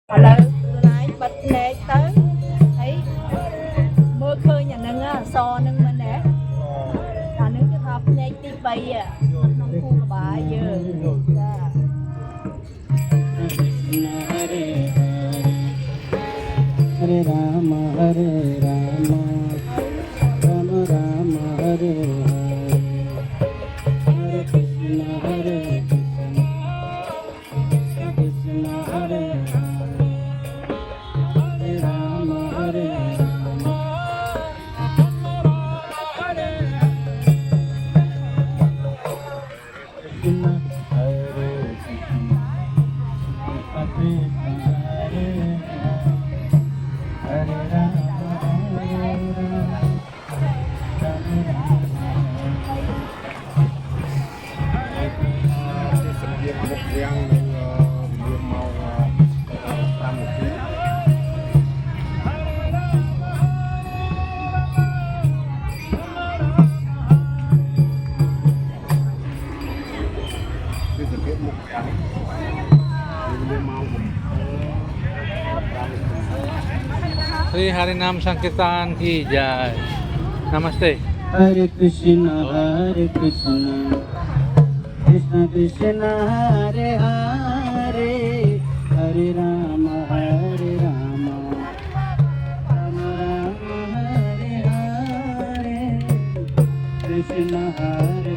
ឥឡូវខ្លួនឯងបិទភ្នែកទៅហើយមើលឃើញអាហ្នឹងអក្សរហ្នឹងមែនទេអាហ្នឹងគឺថាភ្នែកទី3ក្នុងគូក្បាលយើងចា Hare Rama Hare Rama Rama Rama Hare Hare Hare Krishna Hare Krishna Krishna Hare Hare Hare Rama Hare Rama Krishna Hare Krishna Krishna Hare Hare yang belum mau tamu itu dia bukan belum mau Sri Harinam Sankirtan ki jai. Namaste. Hare Krishna Krishna Krishna Hare Hare Hare Rama Rama Rama Hare Hare Krishna Hare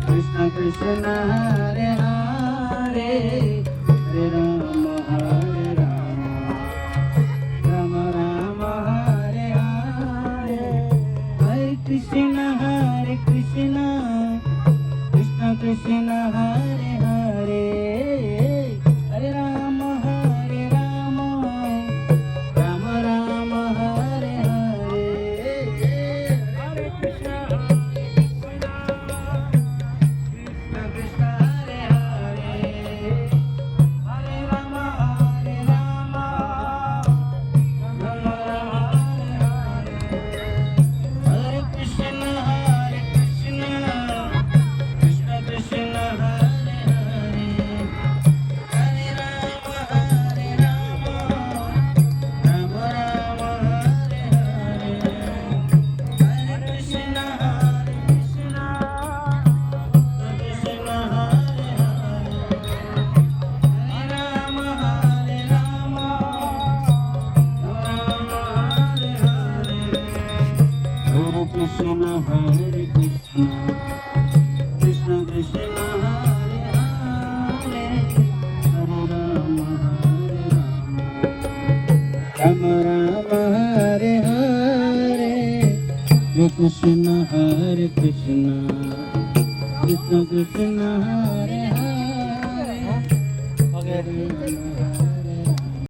Krishna Krishna Hare Hare Hare Rama Hare Rama Rama Rama Hare Hare Hare Krishna Krishna Krishna Hare Hare Hare Rama Rama Rama Hare Hare Hare Krishna Krishna Hare Hare Hare Rama Rama Rama Hare Krishna Krishna Krishna Hare Hare Hare Rama Rama Rama Hare Hare Hare Krishna Krishna Krishna Hare Hare Hare Rama Rama Hare Hare Hare Krishna Krishna Krishna Hare Hare Hare Rama Rama Rama Hare Hare Hare Krishna Krishna Krishna Krishna